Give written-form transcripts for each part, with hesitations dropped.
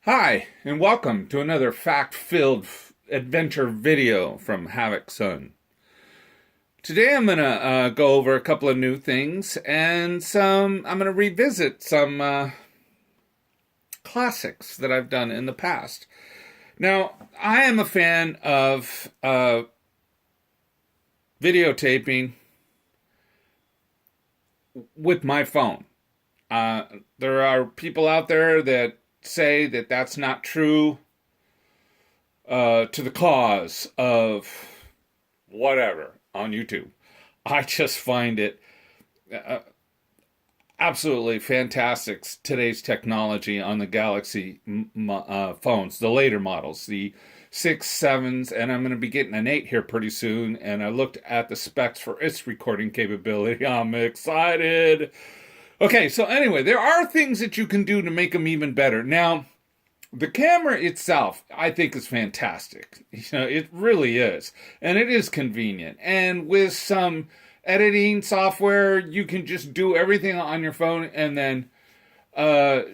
Hi, and welcome to another fact-filled adventure video from Havoc Sun. Today I'm going to go over a couple of new things, and I'm going to revisit some classics that I've done in the past. Now, I am a fan of videotaping with my phone. There are people out there that say that that's not true to the cause of whatever on YouTube. I just find it absolutely fantastic, today's technology on the Galaxy phones, the later models, the 6, 7s, and I'm going to be getting an 8 here pretty soon, and I looked at the specs for its recording capability. I'm excited. Okay, so anyway, there are things that you can do to make them even better. Now, the camera itself, I think, is fantastic. It really is. And it is convenient. And with some editing software, you can just do everything on your phone and then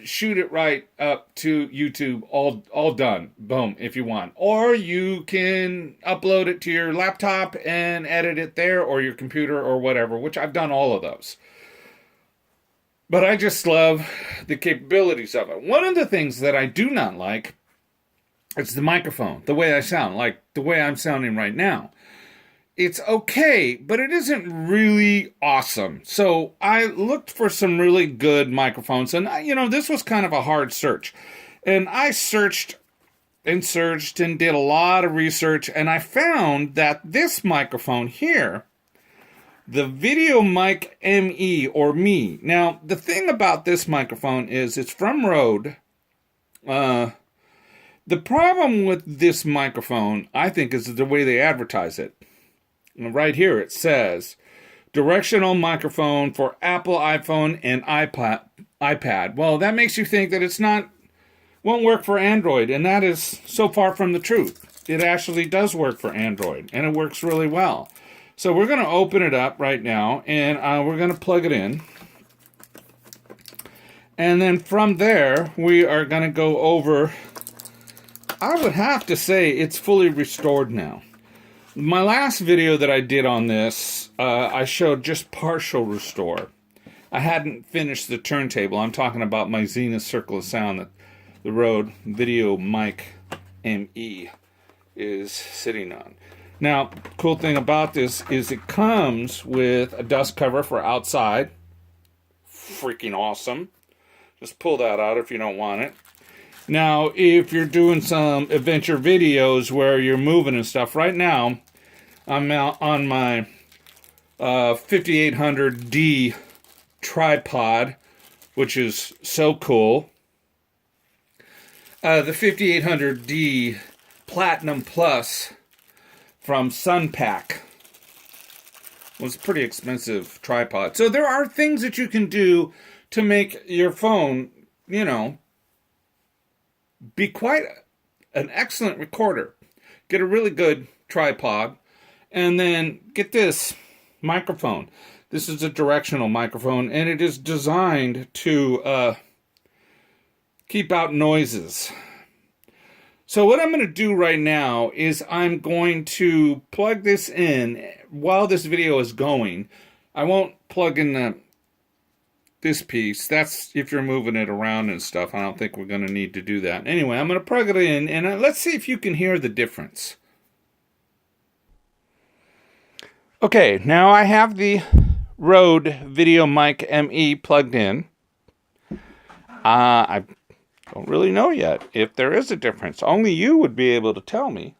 shoot it right up to YouTube, all done. Boom, if you want. Or you can upload it to your laptop and edit it there, or your computer, or whatever, which I've done all of those. But I just love the capabilities of it. One of the things that I do not like is the microphone, the way I sound, like the way I'm sounding right now. It's okay, but it isn't really awesome. So I looked for some really good microphones, and this was kind of a hard search. And I searched and searched and did a lot of research, and I found that this microphone here, the Video Mic ME or Me. Now, the thing about this microphone is it's from Rode. The problem with this microphone, I think, is the way they advertise it. And right here it says, directional microphone for Apple, iPhone, and iPad. Well, that makes you think that won't work for Android, and that is so far from the truth. It actually does work for Android, and it works really well. So we're going to open it up right now, and we're going to plug it in. And then from there, we are going to go over, I would have to say it's fully restored now. My last video that I did on this, I showed just partial restore. I hadn't finished the turntable. I'm talking about my Zenith Circle of Sound that the Rode Video Mic ME is sitting on. Now, cool thing about this is it comes with a dust cover for outside. Freaking awesome. Just pull that out if you don't want it. Now, if you're doing some adventure videos where you're moving and stuff, right now, I'm out on my 5800D tripod, which is so cool. The 5800D Platinum Plus from Sunpack was a pretty expensive tripod. So there are things that you can do to make your phone, be quite an excellent recorder. Get a really good tripod, and then get this microphone. This is a directional microphone, and it is designed to keep out noises. So what I'm going to do right now is I'm going to plug this in while this video is going. I won't plug in this piece. That's if you're moving it around and stuff. I don't think we're going to need to do that. Anyway, I'm going to plug it in, and let's see if you can hear the difference. Okay, now I have the Rode Video Mic ME plugged in. I don't really know yet if there is a difference. Only you would be able to tell me.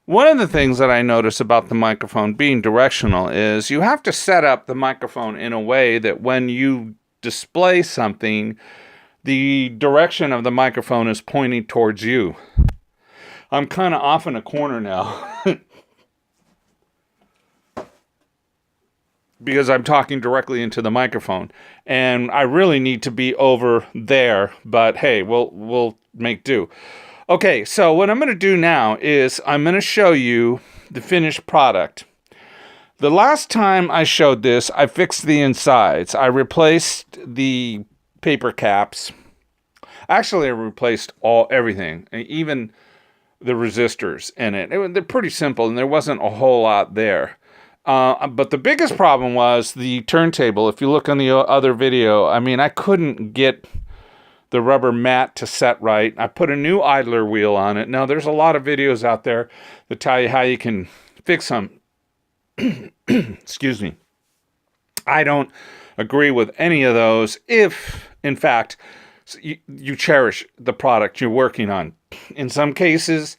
One of the things that I notice about the microphone being directional is you have to set up the microphone in a way that when you display something, the direction of the microphone is pointing towards you. I'm kind of off in a corner now. Because I'm talking directly into the microphone, and I really need to be over there, but hey, we'll make do. Okay, so what I'm going to do now is I'm going to show you the finished product. The last time I showed this, I fixed the insides. I replaced the paper caps Actually, I replaced everything, even the resistors in it. They're pretty simple, and there wasn't a whole lot there. But the biggest problem was the turntable. If you look on the other video, I mean, I couldn't get the rubber mat to set right. I put a new idler wheel on it. Now, there's a lot of videos out there that tell you how you can fix them. Excuse me. I don't agree with any of those if, in fact, you cherish the product you're working on. In some cases,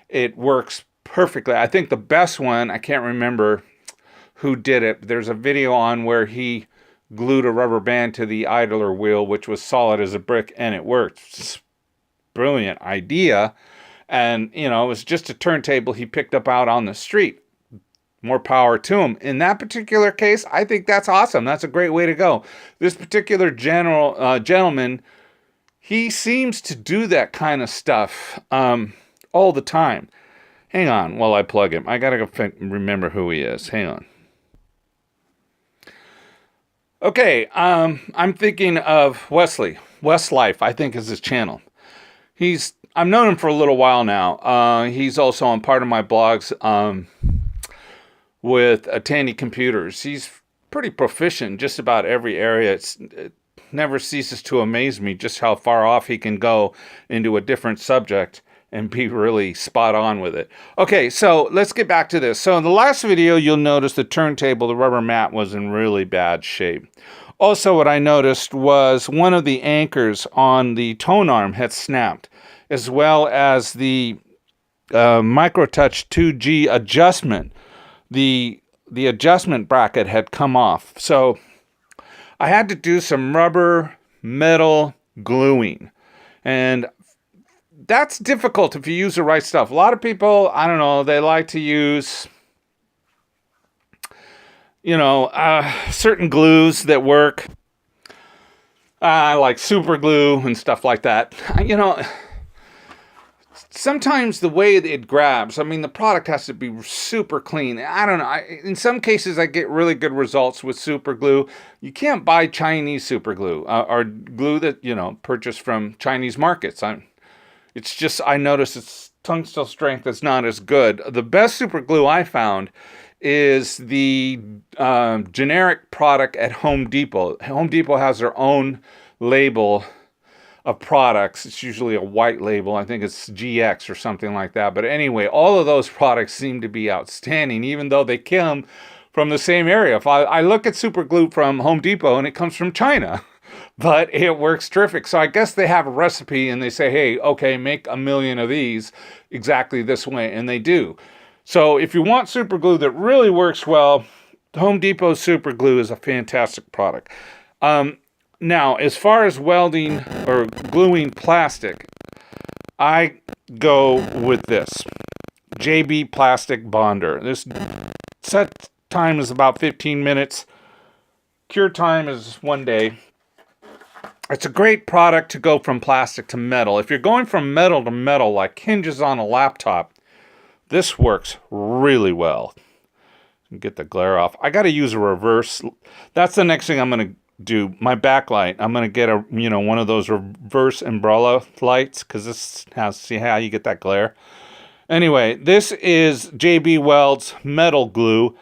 it works perfectly. I think the best one, I can't remember who did it. There's a video on where he glued a rubber band to the idler wheel, which was solid as a brick, and it worked. Brilliant idea. And, you know, it was just a turntable he picked up out on the street. More power to him. In that particular case, I think that's awesome. That's a great way to go. This particular gentleman, he seems to do that kind of stuff all the time. Hang on while I plug him. I got to go remember who he is. Hang on. Okay, I'm thinking of Wesley. Westlife, I think, is his channel. I've known him for a little while now. He's also on part of my blogs with Tandy Computers. He's pretty proficient in just about every area. It never ceases to amaze me just how far off he can go into a different subject and be really spot on with it. Okay, so let's get back to this. So in the last video, you'll notice the turntable, the rubber mat, was in really bad shape. Also, what I noticed was one of the anchors on the tone arm had snapped, as well as the MicroTouch 2G adjustment. The adjustment bracket had come off. So I had to do some rubber metal gluing. And that's difficult if you use the right stuff. A lot of people, I don't know, they like to use, you know, certain glues that work. Like super glue and stuff like that. You know, sometimes the way it grabs, I mean, the product has to be super clean. I don't know. In some cases, I get really good results with super glue. You can't buy Chinese super glue or glue that, you know, purchased from Chinese markets. It's just, I notice its tungstile strength is not as good. The best super glue I found is the generic product at Home Depot. Home Depot has their own label of products. It's usually a white label. I think it's GX or something like that. But anyway, all of those products seem to be outstanding, even though they come from the same area. If I look at super glue from Home Depot and it comes from China, but it works terrific. So I guess they have a recipe and they say, hey, okay, make 1 million of these exactly this way. And they do. So if you want super glue that really works well, Home Depot super glue is a fantastic product. Now, as far as welding or gluing plastic, I go with this JB Plastic Bonder. This set time is about 15 minutes. Cure time is 1 day. It's a great product to go from plastic to metal. If you're going from metal to metal, like hinges on a laptop, this works really well. Get the glare off. I got to use a reverse. That's the next thing I'm going to do. My backlight, I'm going to get a, you know, one of those reverse umbrella lights, because this has, see how you get that glare. Anyway, this is JB Weld's metal glue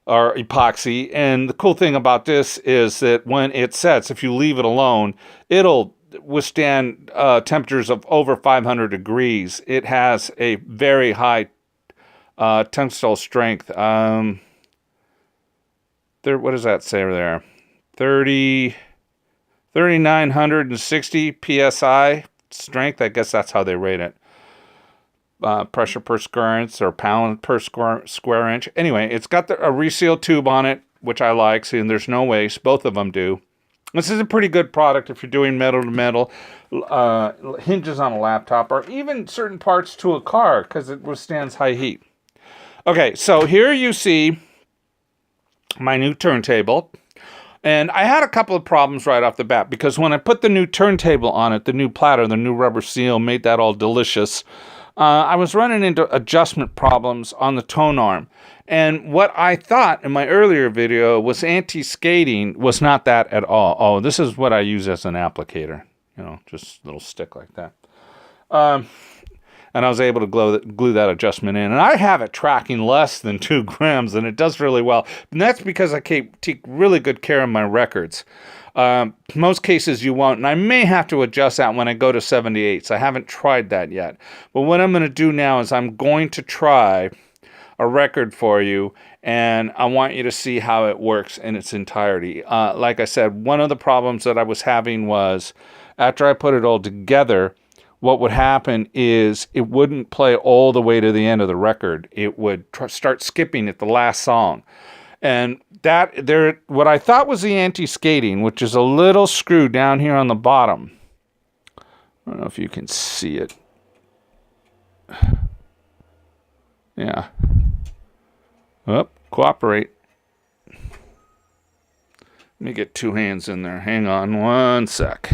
or epoxy, and the cool thing about this is that when it sets, if you leave it alone, it'll withstand temperatures of over 500 degrees. It has a very high tensile strength. What does that say there? 3,960 psi strength. I guess that's how they rate it. Pressure per square inch or pound per square inch. Anyway, it's got a resealed tube on it, which I like. See, and there's no waste. Both of them do. This is a pretty good product if you're doing metal to metal, hinges on a laptop, or even certain parts to a car, because it withstands high heat. Okay, so here you see my new turntable. And I had a couple of problems right off the bat, because when I put the new turntable on it, the new platter, the new rubber seal, made that all delicious, I was running into adjustment problems on the tone arm. And what I thought in my earlier video was anti-skating was not that at all. Oh, this is what I use as an applicator. you know, just a little stick like that. And I was able to glue that adjustment in. And I have it tracking less than 2 grams, and it does really well. And that's because I take really good care of my records. Most cases you won't, and I may have to adjust that when I go to 78s. I haven't tried that yet. But what I'm going to do now is I'm going to try a record for you, and I want you to see how it works in its entirety. Like I said, one of the problems that I was having was after I put it all together, what would happen is it wouldn't play all the way to the end of the record. It would start skipping at the last song. And what I thought was the anti-skating, which is a little screw down here on the bottom. I don't know if you can see it. Yeah. Oh, cooperate. Let me get 2 hands in there. Hang on one sec.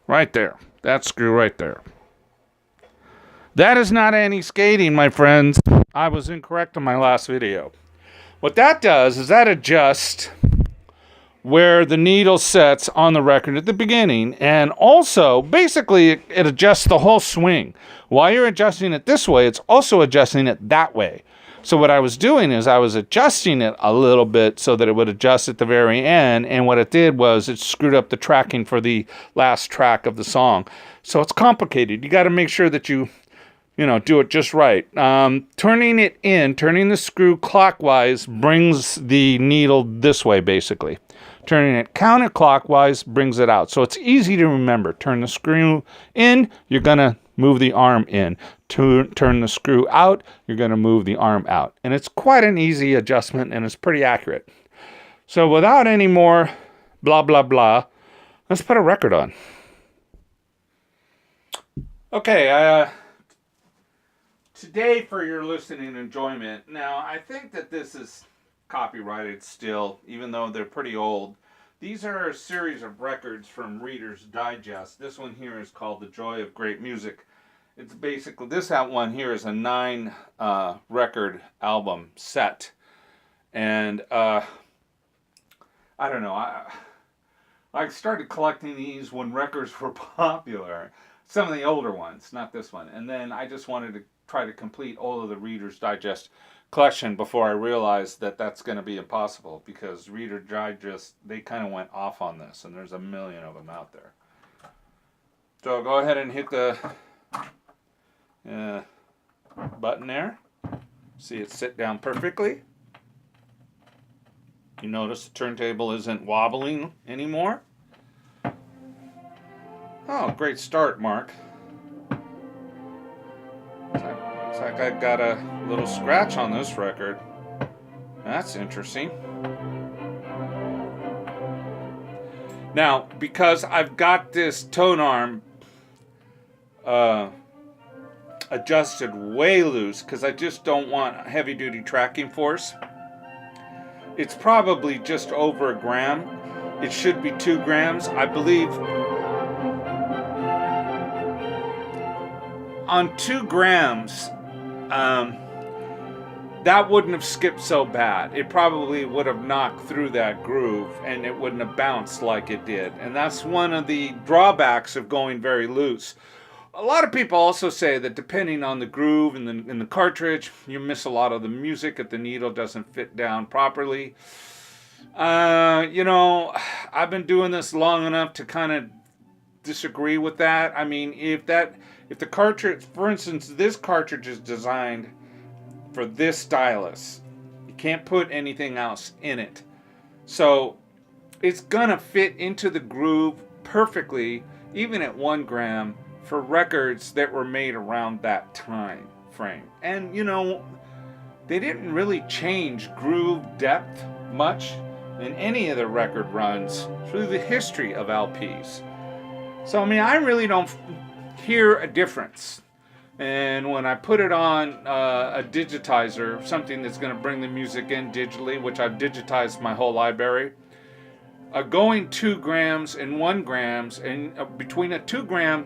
Right there. That screw right there. That is not anti-skating, my friends. I was incorrect in my last video. What that does is that adjusts where the needle sets on the record at the beginning, and also basically it adjusts the whole swing. While you're adjusting it this way, it's also adjusting it that way. So what I was doing is I was adjusting it a little bit so that it would adjust at the very end, and what it did was it screwed up the tracking for the last track of the song. So it's complicated. You got to make sure that you do it just right. Turning the screw clockwise brings the needle this way, basically. Turning it counterclockwise brings it out. So it's easy to remember. Turn the screw in, you're going to move the arm in. Turn the screw out, you're going to move the arm out. And it's quite an easy adjustment, and it's pretty accurate. So without any more blah, blah, blah, let's put a record on. Okay, today for your listening enjoyment. Now, I think that this is copyrighted still, even though they're pretty old. These are a series of records from Reader's Digest. This one here is called The Joy of Great Music. It's basically, this one here is a 9 record album set. And I don't know, I started collecting these when records were popular. Some of the older ones, not this one. And then I just wanted to try to complete all of the Reader's Digest collection before I realized that that's going to be impossible, because Reader Digest, they kind of went off on this, and there's a million of them out there. So go ahead and hit the button there. See it sit down perfectly. You notice the turntable isn't wobbling anymore. Oh, great start, Mark. Looks like I've got a little scratch on this record. That's interesting. Now, because I've got this tone arm adjusted way loose, because I just don't want heavy-duty tracking force, it's probably just over 1 gram. It should be 2 grams, I believe. On 2 grams, that wouldn't have skipped so bad. It probably would have knocked through that groove, and it wouldn't have bounced like it did. And that's one of the drawbacks of going very loose. A lot of people also say that depending on the groove and the cartridge, you miss a lot of the music if the needle doesn't fit down properly. I've been doing this long enough to kind of disagree with that. I mean, if the cartridge, for instance, this cartridge is designed for this stylus. You can't put anything else in it. So it's gonna fit into the groove perfectly, even at 1 gram, for records that were made around that time frame. And they didn't really change groove depth much in any of the record runs through the history of LPs. So I mean, I really don't hear a difference. And when I put it on a digitizer, something that's going to bring the music in digitally, which I've digitized my whole library, going 2 grams and 1 grams, and between a 2 gram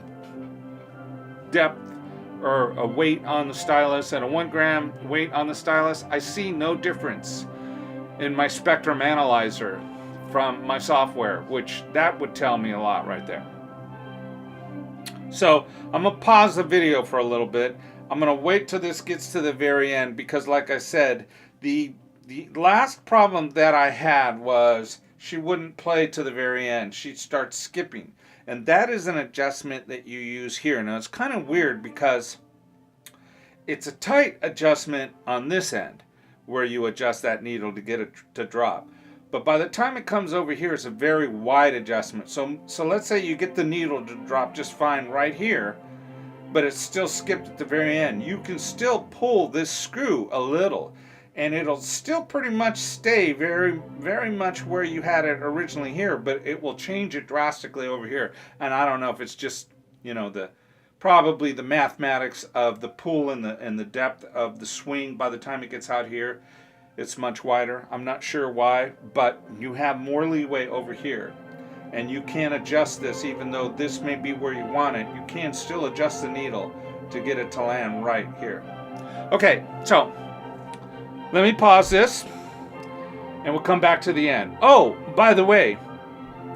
depth or a weight on the stylus and a 1 gram weight on the stylus, I see no difference in my spectrum analyzer from my software, which that would tell me a lot right there. So I'm gonna pause the video for a little bit. I'm gonna wait till this gets to the very end, because like I said, the last problem that I had was she wouldn't play to the very end. She'd start skipping. And that is an adjustment that you use here. Now it's kind of weird because it's a tight adjustment on this end where you adjust that needle to get it to drop. But by the time it comes over here, it's a very wide adjustment. So let's say you get the needle to drop just fine right here, but it's still skipped at the very end. You can still pull this screw a little, and it'll still pretty much stay very, very much where you had it originally here, but it will change it drastically over here. And I don't know if it's just, you know, probably the mathematics of the pull and the depth of the swing. By the time it gets out here, it's much wider. I'm not sure why, but you have more leeway over here. And you can adjust this, even though this may be where you want it. You can still adjust the needle to get it to land right here. Okay, so let me pause this, and we'll come back to the end. Oh, by the way,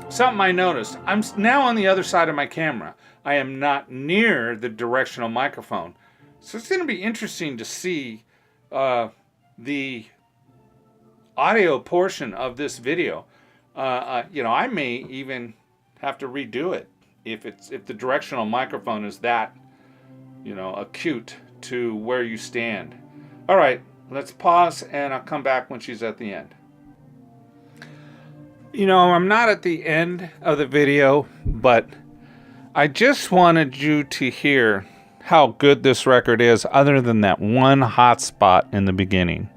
something I noticed. I'm now on the other side of my camera. I am not near the directional microphone. So it's going to be interesting to see the audio portion of this video. You know, I may even have to redo it if the directional microphone is that, you know, acute to where you stand. All right. Let's pause, and I'll come back when she's at the end. You know, I'm not at the end of the video, but I just wanted you to hear how good this record is, other than that one hot spot in the beginning.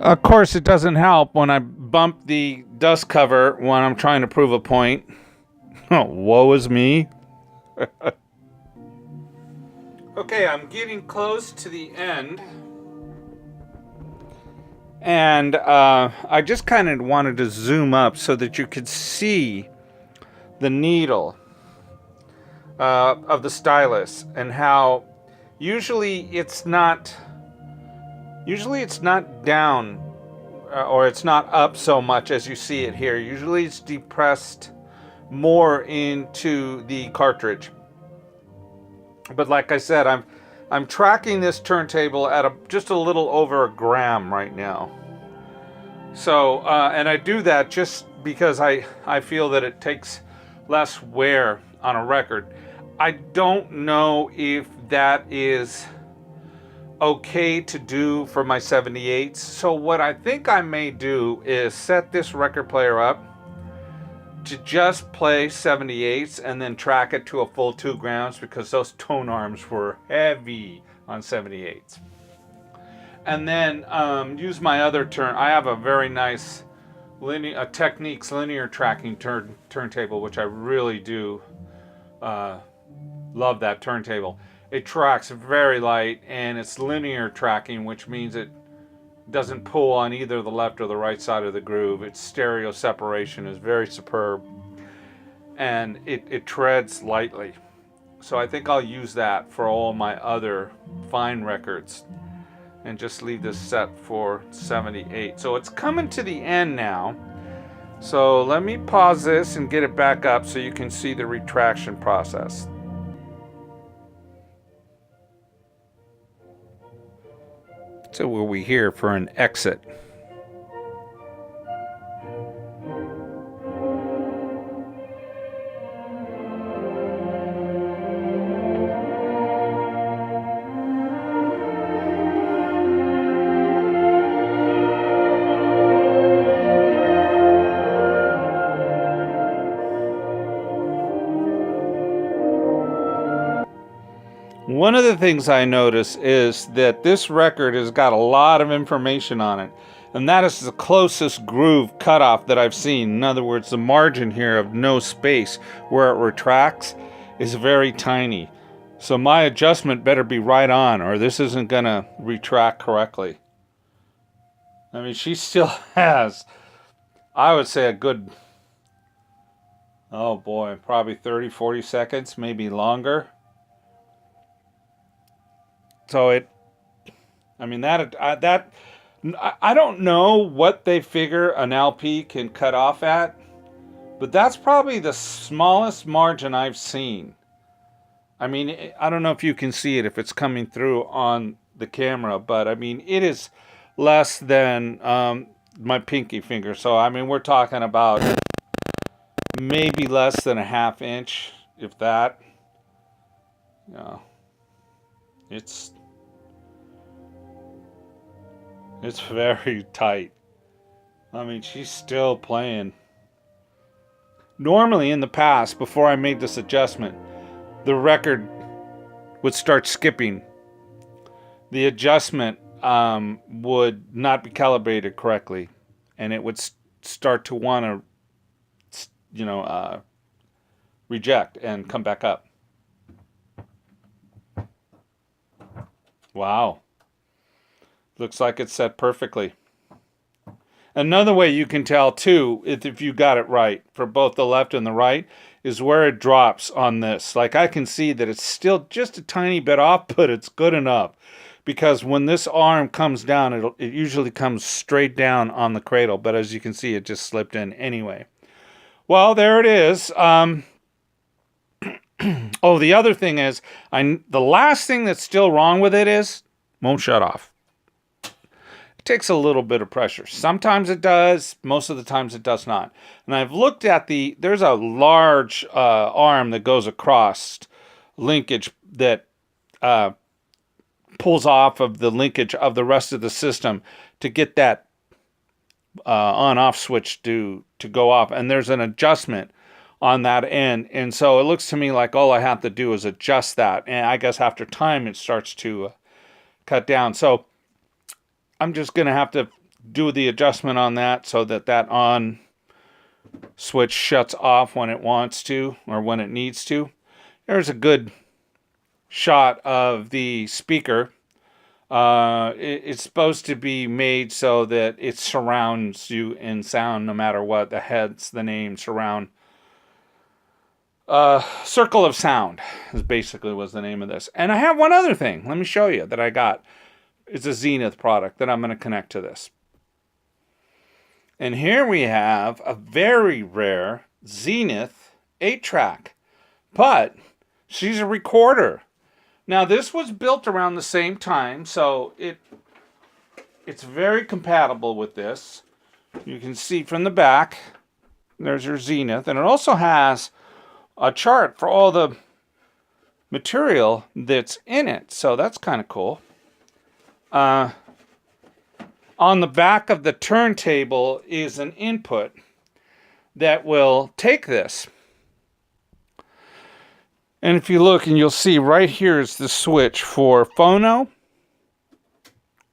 Of course, it doesn't help when I bump the dust cover when I'm trying to prove a point. Oh, woe is me. Okay, I'm getting close to the end. And I just kind of wanted to zoom up so that you could see the needle of the stylus, and how usually it's not down or it's not up so much as you see it here. Usually it's depressed more into the cartridge. But like I said, I'm tracking this turntable at just a little over a gram right now. So and I do that just because I feel that it takes less wear on a record. I don't know if that is okay to do for my 78s. So what I think I may do is set this record player up to just play 78s and then track it to a full 2 grams, because those tone arms were heavy on 78s. And then use my other I have a very nice Techniques linear tracking turntable, which I really do love that turntable. It tracks very light, and it's linear tracking, which means it doesn't pull on either the left or the right side of the groove. Its stereo separation is very superb, and it treads lightly. So I think I'll use that for all my other fine records, and just leave this set for 78. So it's coming to the end now. So let me pause this and get it back up so you can see the retraction process. So we'll be here for an exit. One of the things I notice is that this record has got a lot of information on it, and that is the closest groove cutoff that I've seen. In other words, the margin here of no space where it retracts is very tiny. So my adjustment better be right on, or this isn't going to retract correctly. I mean, she still has, I would say, a good, oh boy, probably 30, 40 seconds, maybe longer. So I mean, I don't know what they figure an LP can cut off at, but that's probably the smallest margin I've seen. I mean, I don't know if you can see it, if it's coming through on the camera, but I mean, it is less than my pinky finger. So, I mean, we're talking about maybe less than a ½ inch, if that. You know, it's very tight. I mean, she's still playing. Normally, in the past, before I made this adjustment, the record would start skipping. The adjustment would not be calibrated correctly, and it would start to want to, reject and come back up. Wow. Looks like it's set perfectly. Another way you can tell, too, if you got it right, for both the left and the right, is where it drops on this. Like, I can see that it's still just a tiny bit off, but it's good enough. Because when this arm comes down, it usually comes straight down on the cradle. But as you can see, it just slipped in anyway. Well, there it is. Oh, the other thing is, the last thing that's still wrong with it is, won't shut off. Takes a little bit of pressure. Sometimes it does, most of the times it does not. And I've looked at there's a large arm that goes across linkage that pulls off of the linkage of the rest of the system to get that on-off switch to go off. And there's an adjustment on that end. And so it looks to me like all I have to do is adjust that. And I guess after time it starts to cut down. So I'm just going to have to do the adjustment on that so that on switch shuts off when it wants to or when it needs to. There's a good shot of the speaker. It's supposed to be made so that it surrounds you in sound no matter what. The name surround. Circle of Sound is basically was the name of this. And I have one other thing. Let me show you that I got. It's a Zenith product that I'm going to connect to this. And here we have a very rare Zenith 8-track. But she's a recorder. Now this was built around the same time, so it's very compatible with this. You can see from the back, there's your Zenith. And it also has a chart for all the material that's in it. So that's kind of cool. On the back of the turntable is an input that will take this. And if you look, and you'll see right here is the switch for phono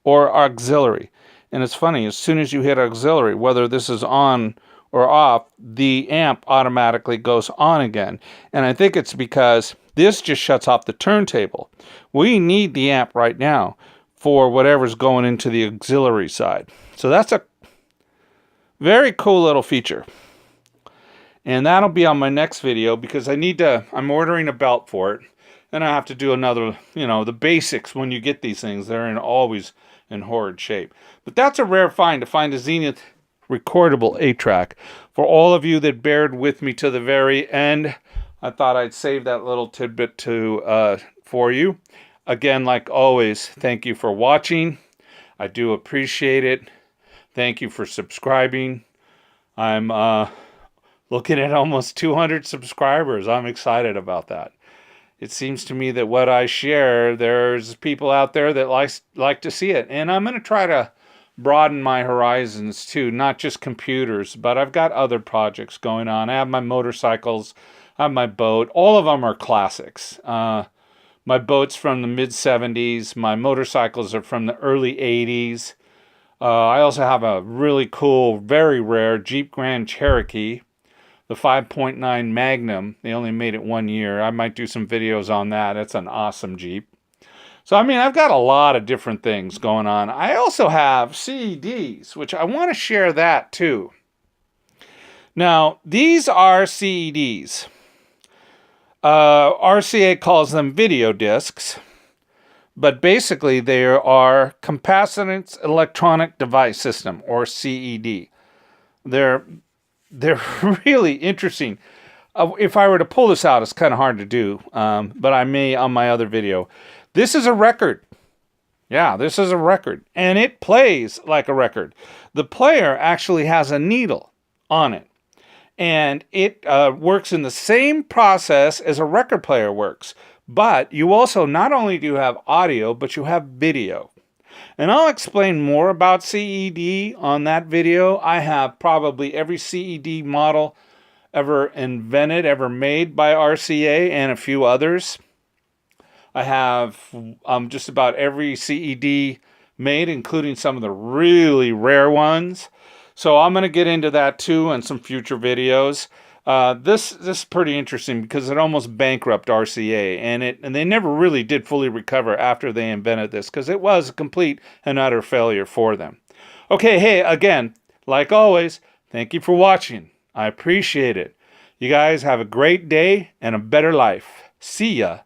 or auxiliary. And it's funny, as soon as you hit auxiliary, whether this is on or off, the amp automatically goes on again. And I think it's because this just shuts off the turntable. We need the amp right now for whatever's going into the auxiliary side. So that's a very cool little feature. And that'll be on my next video because I'm ordering a belt for it. And I have to do another, the basics when you get these things. They're always in horrid shape. But that's a rare find, to find a Zenith recordable 8-track. For all of you that bared with me to the very end, I thought I'd save that little tidbit for you. Again, like always, thank you for watching. I do appreciate it. Thank you for subscribing. I'm looking at almost 200 subscribers. I'm excited about that. It seems to me that what I share, there's people out there that like to see it. And I'm going to try to broaden my horizons too, not just computers, but I've got other projects going on. I have my motorcycles, I have my boat. All of them are classics. My boat's from the mid-70s. My motorcycles are from the early 80s. I also have a really cool, very rare Jeep Grand Cherokee the 5.9 Magnum. They only made it 1 year. I might do some videos on that. It's an awesome Jeep. So, I mean, I've got a lot of different things going on. I also have CEDs, which I want to share that too. Now, these are CEDs. RCA calls them video discs, but basically they are Capacitance Electronic Device System, or CED. They're really interesting. If I were to pull this out, it's kind of hard to do, but I may on my other video. This is a record. Yeah, this is a record, and it plays like a record. The player actually has a needle on it, and it works in the same process as a record player works. But you also, not only do you have audio, but you have video. And I'll explain more about CED on that video. I have probably every CED model ever invented, ever made by RCA, and a few others. I have just about every CED made, including some of the really rare ones. So I'm going to get into that too in some future videos. This is pretty interesting because it almost bankrupted RCA, and they never really did fully recover after they invented this, because it was a complete and utter failure for them. Okay, hey, again, like always, thank you for watching. I appreciate it. You guys have a great day and a better life. See ya.